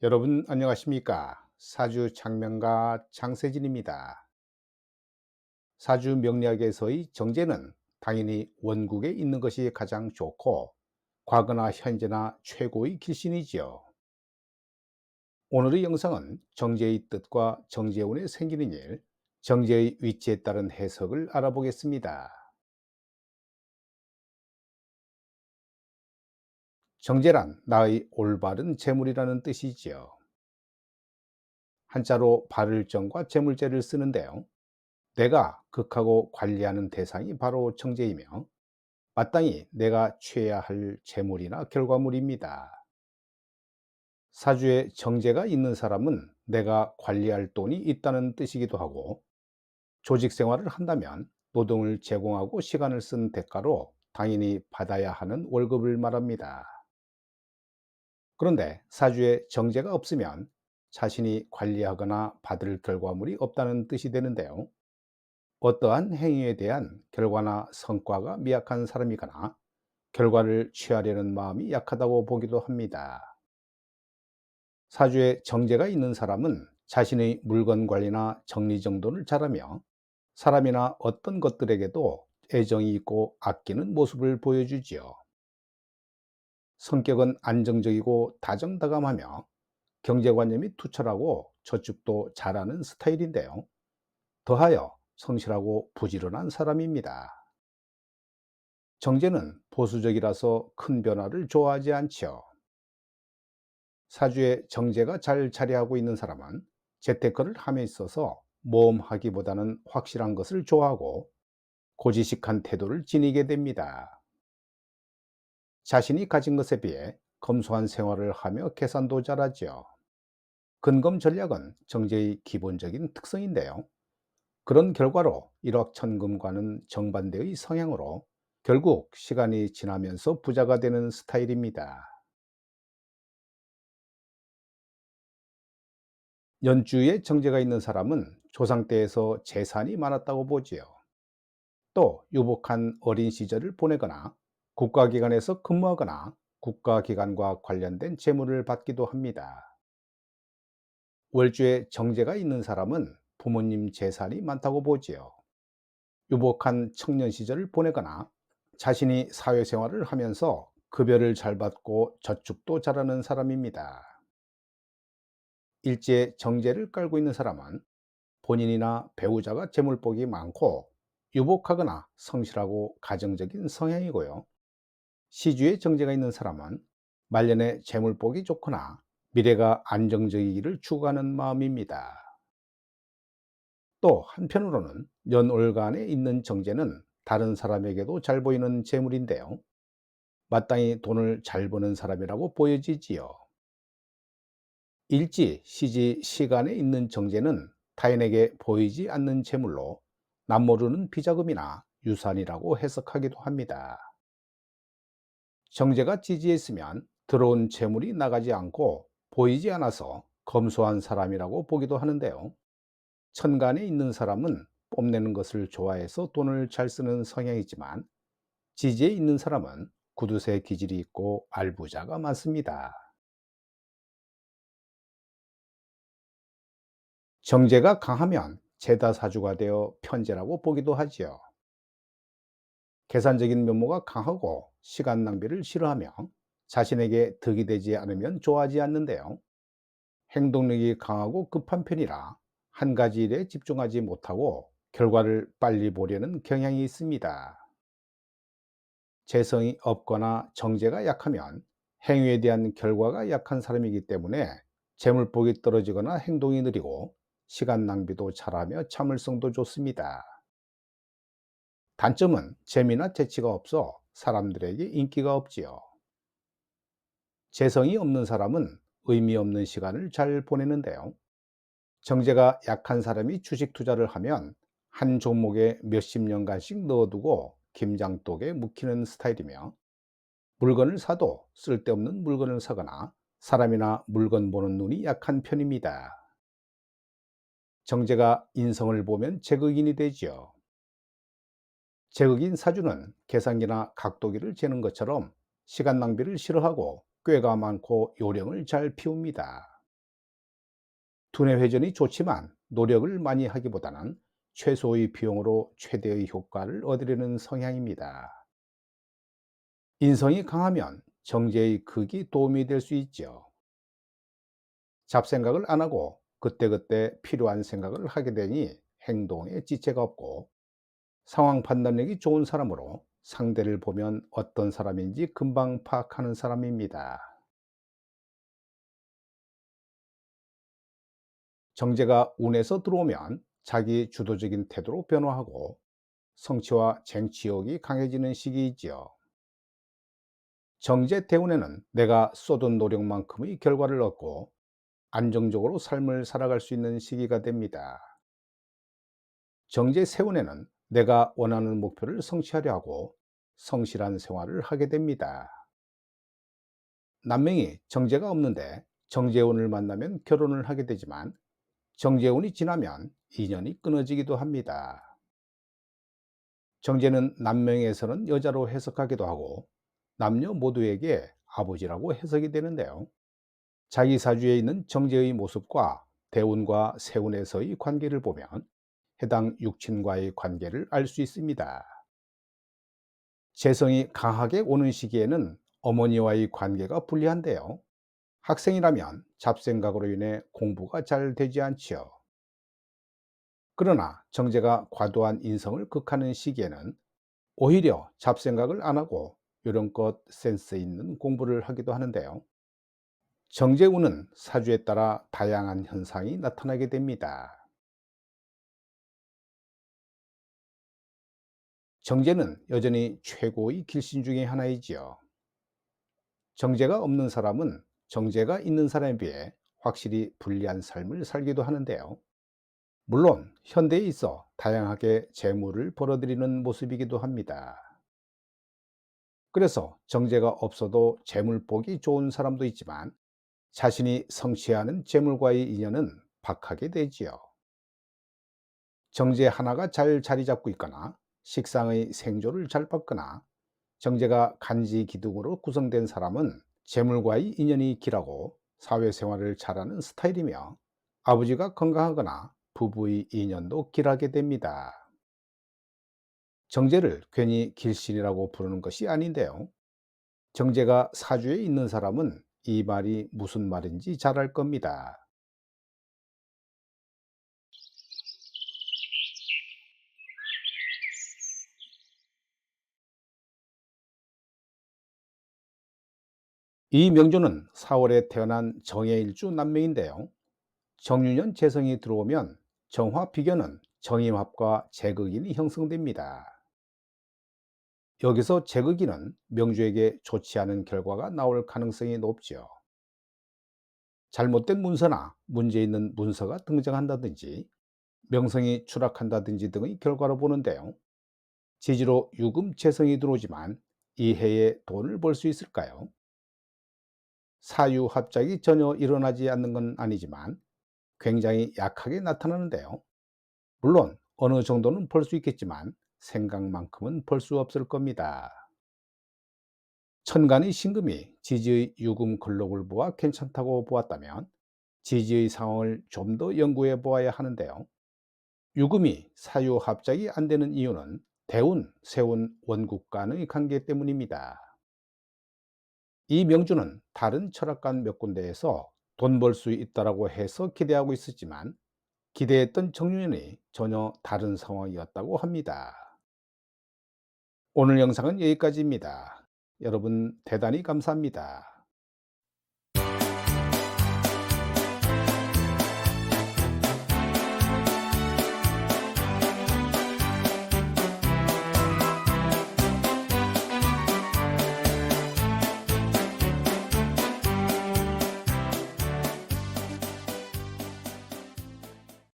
여러분 안녕하십니까? 사주 창명가 장세진입니다. 사주 명리학에서의 정제는 당연히 원국에 있는 것이 가장 좋고 과거나 현재나 최고의 길신이지요. 오늘의 영상은 정제의 뜻과 정제운에 생기는 일, 정제의 위치에 따른 해석을 알아보겠습니다. 정제란 나의 올바른 재물이라는 뜻이지요. 한자로 발을정과 재물제를 쓰는데요. 내가 극하고 관리하는 대상이 바로 정제이며 마땅히 내가 취해야 할 재물이나 결과물입니다. 사주에 정제가 있는 사람은 내가 관리할 돈이 있다는 뜻이기도 하고 조직 생활을 한다면 노동을 제공하고 시간을 쓴 대가로 당연히 받아야 하는 월급을 말합니다. 그런데 사주에 정제가 없으면 자신이 관리하거나 받을 결과물이 없다는 뜻이 되는데요. 어떠한 행위에 대한 결과나 성과가 미약한 사람이거나 결과를 취하려는 마음이 약하다고 보기도 합니다. 사주에 정제가 있는 사람은 자신의 물건 관리나 정리정돈을 잘하며 사람이나 어떤 것들에게도 애정이 있고 아끼는 모습을 보여주지요. 성격은 안정적이고 다정다감하며 경제관념이 투철하고 저축도 잘하는 스타일인데요. 더하여 성실하고 부지런한 사람입니다. 정제는 보수적이라서 큰 변화를 좋아하지 않지요. 사주에 정제가 잘 자리하고 있는 사람은 재테크를 함에 있어서 모험하기보다는 확실한 것을 좋아하고 고지식한 태도를 지니게 됩니다. 자신이 가진 것에 비해 검소한 생활을 하며 계산도 잘하지요. 근검 전략은 정제의 기본적인 특성인데요. 그런 결과로 일확천금과는 정반대의 성향으로 결국 시간이 지나면서 부자가 되는 스타일입니다. 연주에 정제가 있는 사람은 조상 때에서 재산이 많았다고 보지요. 또 유복한 어린 시절을 보내거나 국가기관에서 근무하거나 국가기관과 관련된 재물을 받기도 합니다. 월주에 정제가 있는 사람은 부모님 재산이 많다고 보지요. 유복한 청년 시절을 보내거나 자신이 사회생활을 하면서 급여를 잘 받고 저축도 잘하는 사람입니다. 일지에 정제를 깔고 있는 사람은 본인이나 배우자가 재물복이 많고 유복하거나 성실하고 가정적인 성향이고요. 시주에 정제가 있는 사람은 말년에 재물복이 좋거나 미래가 안정적이기를 추구하는 마음입니다. 또 한편으로는 연월간에 있는 정제는 다른 사람에게도 잘 보이는 재물인데요. 마땅히 돈을 잘 버는 사람이라고 보여지지요. 일지, 시지, 시간에 있는 정제는 타인에게 보이지 않는 재물로 남모르는 비자금이나 유산이라고 해석하기도 합니다. 정제가 지지에 있으면 들어온 재물이 나가지 않고 보이지 않아서 검소한 사람이라고 보기도 하는데요. 천간에 있는 사람은 뽐내는 것을 좋아해서 돈을 잘 쓰는 성향이지만 지지에 있는 사람은 구두쇠 기질이 있고 알부자가 많습니다. 정제가 강하면 제다사주가 되어 편제라고 보기도 하지요. 계산적인 면모가 강하고 시간 낭비를 싫어하며 자신에게 득이 되지 않으면 좋아하지 않는데요. 행동력이 강하고 급한 편이라 한 가지 일에 집중하지 못하고 결과를 빨리 보려는 경향이 있습니다. 재성이 없거나 정제가 약하면 행위에 대한 결과가 약한 사람이기 때문에 재물복이 떨어지거나 행동이 느리고 시간 낭비도 잘하며 참을성도 좋습니다. 단점은 재미나 재치가 없어 사람들에게 인기가 없지요. 재성이 없는 사람은 의미 없는 시간을 잘 보내는데요. 정제가 약한 사람이 주식 투자를 하면 한 종목에 몇십 년간씩 넣어두고 김장독에 묵히는 스타일이며 물건을 사도 쓸데없는 물건을 사거나 사람이나 물건 보는 눈이 약한 편입니다. 정제가 인성을 보면 제극인이 되지요. 제극인 사주는 계산기나 각도기를 재는 것처럼 시간 낭비를 싫어하고 꾀가 많고 요령을 잘 피웁니다. 두뇌 회전이 좋지만 노력을 많이 하기보다는 최소의 비용으로 최대의 효과를 얻으려는 성향입니다. 인성이 강하면 정제의 극이 도움이 될 수 있죠. 잡생각을 안 하고 그때그때 필요한 생각을 하게 되니 행동에 지체가 없고, 상황 판단력이 좋은 사람으로 상대를 보면 어떤 사람인지 금방 파악하는 사람입니다. 정제가 운에서 들어오면 자기 주도적인 태도로 변화하고 성취와 쟁취욕이 강해지는 시기이지요. 정제 대운에는 내가 쏟은 노력만큼의 결과를 얻고 안정적으로 삶을 살아갈 수 있는 시기가 됩니다. 정제 세운에는 내가 원하는 목표를 성취하려 하고 성실한 생활을 하게 됩니다. 남명이 정제가 없는데 정제운을 만나면 결혼을 하게 되지만 정제운이 지나면 인연이 끊어지기도 합니다. 정제는 남명에서는 여자로 해석하기도 하고 남녀 모두에게 아버지라고 해석이 되는데요. 자기 사주에 있는 정제의 모습과 대운과 세운에서의 관계를 보면 해당 육친과의 관계를 알 수 있습니다. 재성이 강하게 오는 시기에는 어머니와의 관계가 불리한데요. 학생이라면 잡생각으로 인해 공부가 잘 되지 않지요. 그러나 정제가 과도한 인성을 극하는 시기에는 오히려 잡생각을 안 하고 요령껏 센스 있는 공부를 하기도 하는데요. 정제운은 사주에 따라 다양한 현상이 나타나게 됩니다. 정제는 여전히 최고의 길신 중에 하나이지요. 정제가 없는 사람은 정제가 있는 사람에 비해 확실히 불리한 삶을 살기도 하는데요. 물론 현대에 있어 다양하게 재물을 벌어들이는 모습이기도 합니다. 그래서 정제가 없어도 재물 복이 좋은 사람도 있지만 자신이 성취하는 재물과의 인연은 박하게 되지요. 정제 하나가 잘 자리 잡고 있거나 식상의 생조를 잘 받거나 정제가 간지 기둥으로 구성된 사람은 재물과의 인연이 길하고 사회생활을 잘하는 스타일이며 아버지가 건강하거나 부부의 인연도 길하게 됩니다. 정제를 괜히 길신이라고 부르는 것이 아닌데요. 정제가 사주에 있는 사람은 이 말이 무슨 말인지 잘 알 겁니다. 이 명조는 4월에 태어난 정해일주 남매인데요. 정유년 재성이 들어오면 정화 비견은 정임합과 재극인이 형성됩니다. 여기서 재극인은 명주에게 좋지 않은 결과가 나올 가능성이 높지요. 잘못된 문서나 문제 있는 문서가 등장한다든지 명성이 추락한다든지 등의 결과로 보는데요. 지지로 유금 재성이 들어오지만 이 해에 돈을 벌 수 있을까요? 사유합작이 전혀 일어나지 않는 건 아니지만 굉장히 약하게 나타나는데요. 물론 어느 정도는 벌 수 있겠지만 생각만큼은 벌 수 없을 겁니다. 천간의 신금이 지지의 유금 근록을보아 괜찮다고 보았다면 지지의 상황을 좀 더 연구해 보아야 하는데요. 유금이 사유합작이 안 되는 이유는 대운, 세운, 원국 간의 관계 때문입니다. 이 명주는 다른 철학관 몇 군데에서 돈 벌 수 있다라고 해서 기대하고 있었지만 기대했던 정유년이 전혀 다른 상황이었다고 합니다. 오늘 영상은 여기까지입니다. 여러분 대단히 감사합니다.